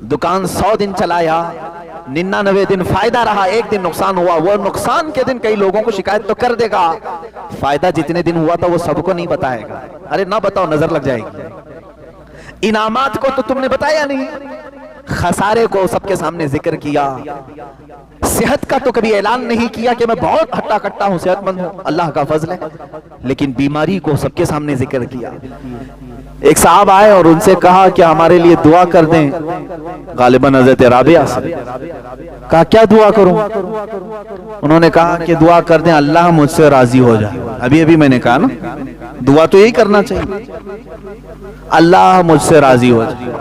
दुकान 100 दिन चलाया, 99 दिन फायदा रहा, एक दिन नुकसान हुआ। वो नुकसान के दिन कई लोगों को शिकायत तो कर देगा, फायदा जितने दिन हुआ था वो सबको नहीं बताएगा। अरे ना बताओ, नजर लग जाएगी। इनामात को तो तुमने बताया नहीं, खसारे को सबके सामने जिक्र किया। सेहत का तो कभी ऐलान नहीं किया कि मैं बहुत हट्टा कट्टा हूं, सेहतमंद हूं, अल्लाह का फजल है। लेकिन बीमारी को सबके सामने जिक्र किया। एक साहब आए और उनसे कहा कि हमारे लिए दुआ कर दें, गालिबन हज़रत राबिया से। कहा क्या दुआ करूं? उन्होंने कहा कि दुआ कर दें अल्लाह मुझसे राजी हो जाए। अभी अभी मैंने कहा ना, दुआ तो यही करना चाहिए, अल्लाह मुझसे राजी हो जाए।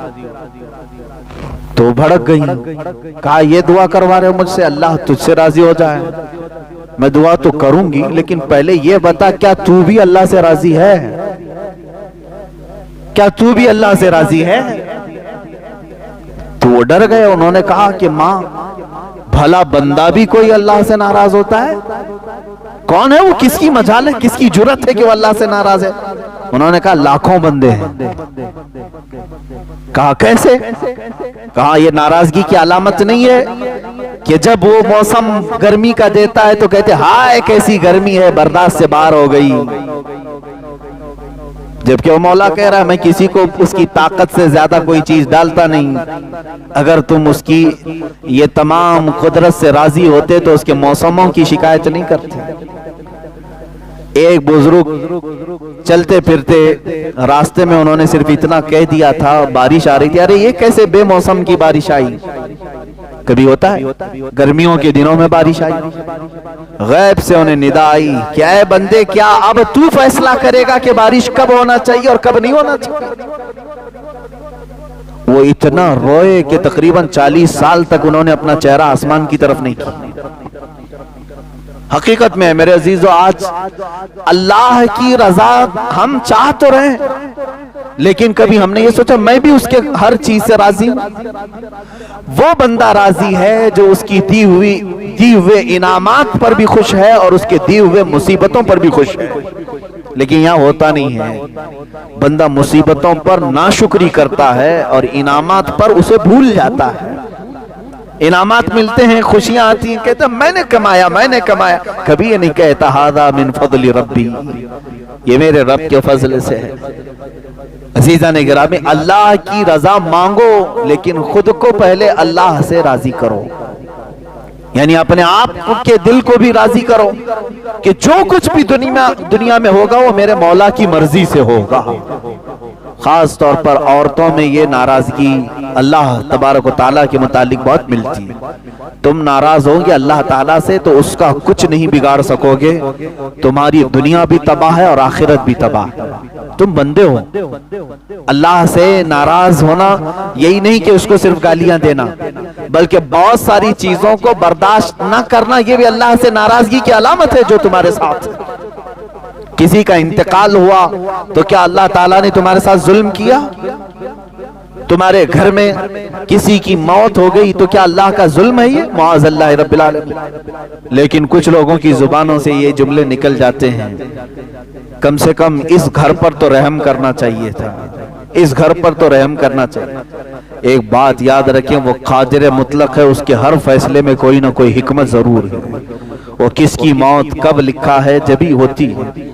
तो भड़क गई, कहा ये दुआ करवा रहे हो मुझसे, अल्लाह तुझसे राजी हो जाए? मैं दुआ तो करूंगी, लेकिन पहले ये बता क्या तू भी अल्लाह से राजी है? क्या तू भी अल्लाह से राजी है? तो वो डर गए। उन्होंने कहा कि माँ, भला बंदा भी कोई अल्लाह से नाराज होता है? कौन है वो? किसकी मजाल है, किसकी जुर्रत है कि वो अल्लाह से नाराज है? उन्होंने कहा लाखों बंदे हैं। कहा कैसे? कहा ये नाराजगी की अलामत नहीं है कि जब वो मौसम गर्मी का देता है तो कहते हाय कैसी गर्मी है, बर्दाश्त से बाहर हो गई। जबकि वो मौला कह रहा है मैं किसी को उसकी ताकत से ज्यादा कोई चीज डालता नहीं। अगर तुम उसकी ये तमाम कुदरत से राजी होते तो उसके मौसमों की शिकायत नहीं करते। एक बुजुर्ग चलते फिरते रास्ते में उन्होंने सिर्फ इतना कह दिया था, बारिश आ रही थी, अरे ये कैसे बेमौसम की बारिश आई? कभी होता है गर्मियों के दिनों में बारिश आई। गैब से उन्हें निदा आई, क्या है बंदे, क्या अब तू फैसला करेगा कि बारिश कब होना चाहिए और कब नहीं होना चाहिए? वो इतना रोए कि तकरीबन 40 साल तक उन्होंने अपना चेहरा आसमान की तरफ नहीं किया। हकीकत में मेरे अजीजों, आज अल्लाह की रजा हम चाह तो रहे, लेकिन कभी हमने ये सोचा मैं भी उसके हर चीज से राजी हूं? वो बंदा राजी है जो उसकी दी हुए इनामात पर भी खुश है और उसके दिए हुए मुसीबतों पर भी खुश है। लेकिन यहाँ होता नहीं है, बंदा मुसीबतों पर नाशुक्री करता है और इनामात पर उसे भूल जाता है। इनामात मिलते हैं, खुशियां आती हैं, कहता मैंने कमाया, मैंने कमाया। कभी ये नहीं कहता हादा मिन फज़ली रब्बी, ये मेरे रब के फजल से है। अजीजा ने गिरामी, अल्लाह की रजा मांगो, लेकिन खुद को पहले अल्लाह से राजी करो। यानी अपने आप के दिल को भी राजी करो कि जो कुछ भी दुनिया में होगा वो मेरे मौला की मर्जी से होगा। खास तौर पर औरतों में ये नाराजगी अल्लाह तबारक व तआला के मुतालिक बहुत मिलती है। तुम नाराज होगे अल्लाह ताला से तो उसका कुछ नहीं बिगाड़ सकोगे, तुम्हारी दुनिया भी तबाह है और आखिरत भी तबाह है। तुम बंदे हो। अल्लाह से नाराज होना यही नहीं कि उसको सिर्फ गालियां देना, बल्कि बहुत सारी चीजों को बर्दाश्त ना करना, ये भी अल्लाह से नाराजगी की अलामत है। जो तुम्हारे साथ किसी का इंतकाल हुआ तो क्या अल्लाह ताला ने तुम्हारे साथ जुल्म किया? तुम्हारे घर में किसी की मौत हो गई तो क्या अल्लाह का जुल्म है ये? मुआज़ल्लाह रब्बिल आलमीन। लेकिन कुछ लोगों की जुबानों से ये जुमले निकल जाते हैं, कम से कम इस घर पर तो रहम करना चाहिए था, इस घर पर तो रहम करना चाहिए। एक बात याद रखें, वो कादिर मुतलक है, उसके हर फैसले में कोई ना कोई हिकमत जरूर है। वो किसकी मौत कब लिखा है जब ही होती है।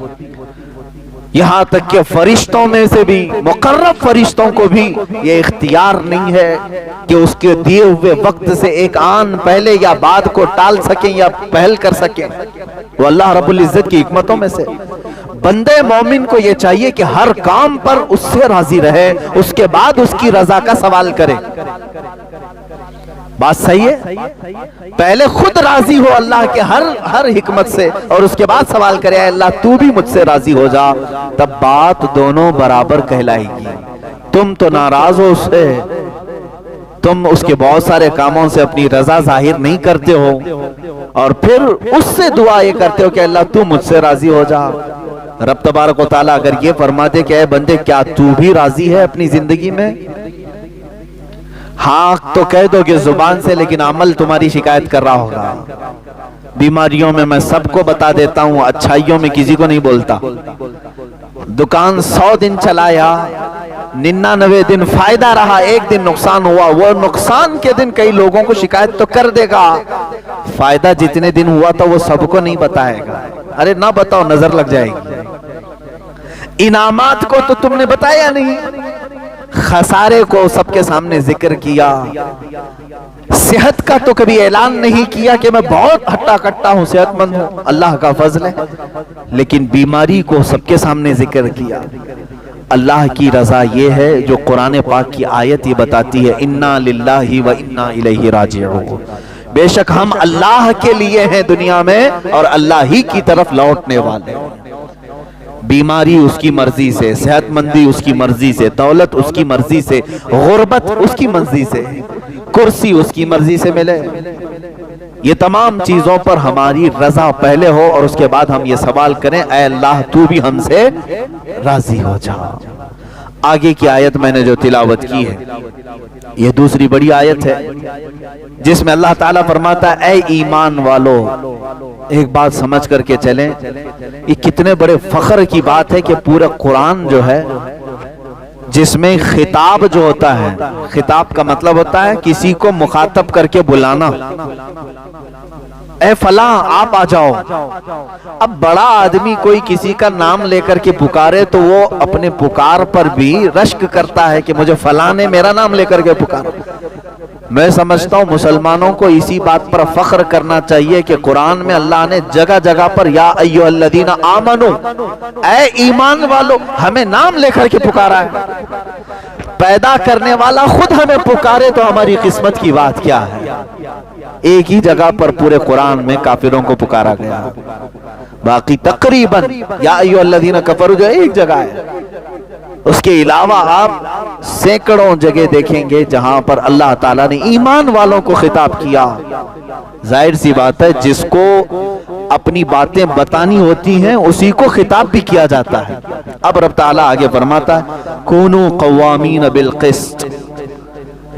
यहां तक कि फरिश्तों में से भी मुकर्रब फरिश्तों को भी ये इख्तियार नहीं है कि उसके दिए हुए वक्त से एक आन पहले या बाद को टाल सकें या पहल कर सकें। वो अल्लाह रब्बुल इज्जत की हिकमतों में से। बंदे मोमिन को ये चाहिए कि हर काम पर उससे राजी रहे, उसके बाद उसकी रजा का सवाल करे। बात सही है? पहले खुद राजी हो अल्लाह के हर हिकमत से और उसके बाद सवाल करे अल्लाह तू भी मुझसे राजी हो जा, तब बात दोनों बराबर कहलाएगी। तुम तो नाराज हो उससे, तुम उसके बहुत सारे कामों से अपनी रजा जाहिर नहीं करते हो और फिर उससे दुआ ये करते हो कि अल्लाह तू मुझसे राजी हो जा। रब तबारक व तआला अगर ये फरमा दे कि ऐ बंदे क्या तू भी राजी है अपनी जिंदगी में? हाँ तो कह दोगे जुबान से, लेकिन अमल तुम्हारी शिकायत कर रहा होगा। बीमारियों में मैं सबको बता देता हूँ, अच्छाइयों में किसी को नहीं बोलता। दुकान 100 दिन चलाया, 99 दिन फायदा रहा, एक दिन नुकसान हुआ, वो नुकसान के दिन कई लोगों को शिकायत तो कर देगा, फायदा जितने दिन हुआ था वो सबको नहीं बताएगा। अरे ना बताओ, नजर लग जाएगी। इनामात को तो तुमने बताया नहीं, खसारे को सबके सामने जिक्र किया। सेहत का तो कभी ऐलान नहीं किया कि मैं बहुत हट्टा कट्टा हूं, सेहतमंद हूं, अल्लाह का फजल है। लेकिन बीमारी को सबके सामने जिक्र किया। अल्लाह की रजा ये है जो कुरान पाक की आयत ये बताती है, इन्ना लिल्लाहि व इन्ना इलैहि राजिऊन। बेशक हम अल्लाह के लिए हैं दुनिया में और अल्लाह ही की तरफ लौटने वाले। बीमारी उसकी मर्जी से, सेहतमंदी उसकी मर्जी से, दौलत उसकी मर्जी से, गुर्बत उसकी मर्जी से, कुर्सी उसकी मर्जी से मिले। ये तमाम चीजों पर हमारी रजा पहले हो और उसके बाद हम ये सवाल करें, ऐ अल्लाह तू भी हमसे राजी हो जा। आगे की आयत मैंने जो तिलावत की है ये दूसरी बड़ी आयत है जिसमें अल्लाह ताला फरमाता है, ऐ ईमान वालो, एक बात समझ करके चलें, ये कितने बड़े फख्र की बात है कि पूरा कुरान जो है जिसमें खिताब जो होता है, खिताब का मतलब होता है किसी को मुखातब करके बुलाना, ऐ फला आप आ जाओ। अब बड़ा आदमी कोई किसी का नाम लेकर के पुकारे तो वो अपने पुकार पर भी रश्क करता है कि मुझे फला ने मेरा नाम लेकर के पुकारा। मैं समझता हूं मुसलमानों को इसी बात पर फख्र करना चाहिए कि कुरान में अल्लाह ने जगह जगह पर या अय्युहल्लज़ीना आमनू, ऐ ईमान वालों, हमें नाम लेकर के पुकारा है। पैदा करने वाला खुद हमें पुकारे तो हमारी किस्मत की बात क्या है। एक ही जगह पर पूरे कुरान में काफिरों को पुकारा गया, बाकी तकरीबन या अय्युहल्लज़ीना कफरू जो एक जगह है, उसके अलावा आप सैकड़ों जगह देखेंगे जहां पर अल्लाह ताला ने ईमान वालों को खिताब किया। जाहिर सी बात है जिसको अपनी बातें बतानी होती हैं उसी को खिताब भी किया जाता है। अब रब ताला आगे फरमाता है, कूनू कव्वामीन बिल क़िस्त,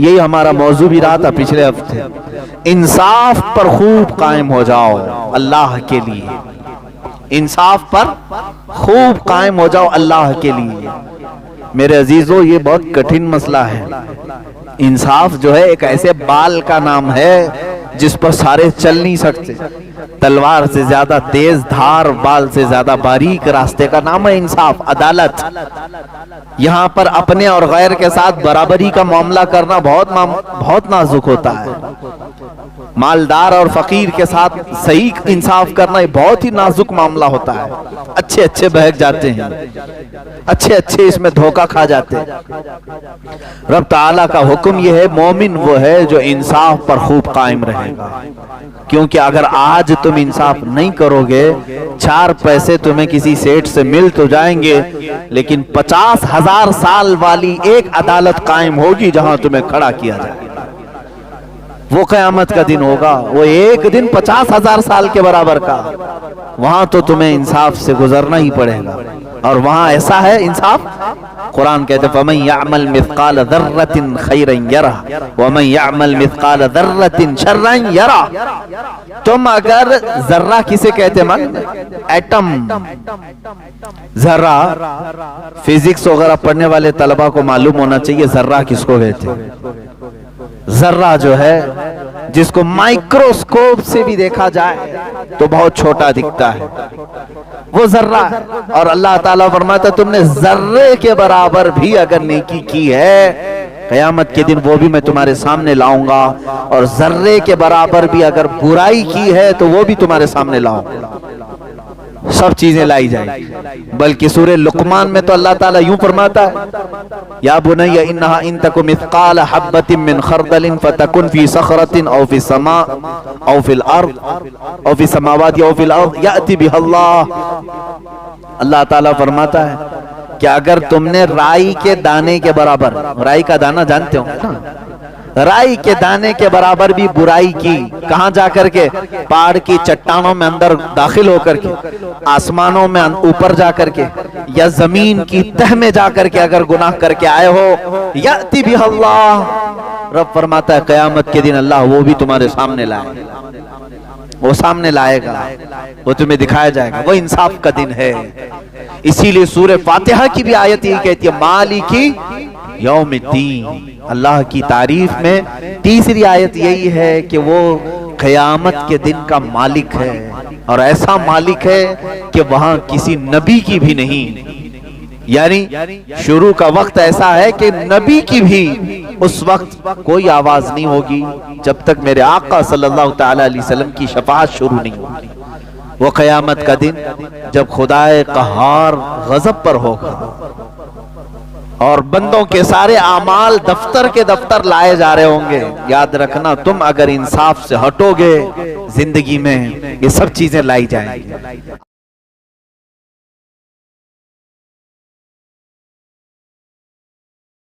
यही हमारा मौजू भी रहा था पिछले हफ्ते, इंसाफ पर खूब कायम हो जाओ अल्लाह के लिए, इंसाफ पर खूब कायम हो जाओ अल्लाह के लिए। मेरे अजीजों ये बहुत कठिन मसला है। इंसाफ जो है एक ऐसे बाल का नाम है जिस पर सारे चल नहीं सकते। तलवार से ज्यादा तेज धार, बाल से ज्यादा बारीक रास्ते का नाम है इंसाफ, अदालत। यहाँ पर अपने और गैर के साथ बराबरी का मामला करना बहुत नाजुक होता है। मालदार और फकीर के साथ सही इंसाफ करना बहुत ही नाजुक मामला होता है। अच्छे अच्छे बहक जाते हैं, अच्छे अच्छे इसमें धोखा खा जाते हैं। रब ताला का हुक्म यह है, मोमिन वो है जो इंसाफ पर खूब कायम रहेगा। क्योंकि अगर आज तुम इंसाफ नहीं करोगे, 4 पैसे तुम्हें किसी सेठ से मिल तो जाएंगे, लेकिन 50,000 साल वाली एक अदालत कायम होगी जहां तुम्हें खड़ा किया जाएगा। वो क़यामत का दिन होगा, वो एक दिन 50,000 साल के बराबर का। वहां तो तुम्हें इंसाफ से गुजरना ही पड़ेगा। और वहां ऐसा है इंसाफ, कुरान कहते फमन यअमल मिस्काल ज़र्रतिन खैरन यरा वमन यअमल मिस्काल ज़र्रतिन शर्रन यरा। तुम अगर जर्रा किसे कहते मन, एटम, जर्रा, फिजिक्स वगैरह पढ़ने वाले तलबा को मालूम होना चाहिए जर्रा किसको कहते हैं। जर्रा जो है जिसको माइक्रोस्कोप से भी देखा जाए तो बहुत छोटा दिखता है, वो जर्रा है। और अल्लाह ताला फरमाता तुमने जर्रे के बराबर भी अगर नेकी की है, क़यामत के दिन वो भी मैं तुम्हारे सामने लाऊंगा। और जर्रे के बराबर भी अगर बुराई की है तो वो भी तुम्हारे सामने लाऊंगा। सब चीजें लाई जाएंगी। बल्कि सूरह लुक़मान में तो अल्लाह ताला यूं फरमाता है, या बुनय्या इन्नहा इन तकु मिस्काल हब्बतिन मिन खरदलिन फतकुन फी सखरतिन औ फी समा औ फिल अर्द औ फी समावाति औ फिल अर्द याति बिहल्लाह। अल्लाह ताला फरमाता है कि अगर तुमने राई के दाने के बराबर, राई का दाना जानते हो ना, राई के दाने के बराबर भी बुराई की, कहां जाकर के, पहाड़ की चट्टानों में अंदर दाखिल होकर के, आसमानों में ऊपर जाकर के, या जमीन की तह में जाकर के अगर गुनाह करके आए हो, याति बिहल्लाह, रब फरमाता है क़यामत के दिन अल्लाह वो भी तुम्हारे सामने लाए, वो सामने लाएगा, वो तुम्हें दिखाया जाएगा। वो इंसाफ का दिन है। اسی لیے سورہ فاتحہ کی بھی آیت یہ کہتی ہے مالکی یوم الدین، اللہ کی تعریف میں تیسری آیت یہی ہے کہ وہ قیامت کے دن کا مالک ہے، اور ایسا مالک ہے کہ وہاں کسی نبی کی بھی نہیں، یعنی شروع کا وقت ایسا ہے کہ نبی کی بھی اس وقت کوئی آواز نہیں ہوگی جب تک میرے آقا صلی اللہ تعالی علیہ وسلم کی شفاعت شروع نہیں ہوگی۔ وہ قیامت کا دن جب خدائے قہار غضب پر ہوگا اور بندوں کے سارے اعمال دفتر کے دفتر لائے جا رہے ہوں گے، یاد رکھنا تم اگر انصاف سے ہٹو گے زندگی میں یہ سب چیزیں لائی جائیں گی۔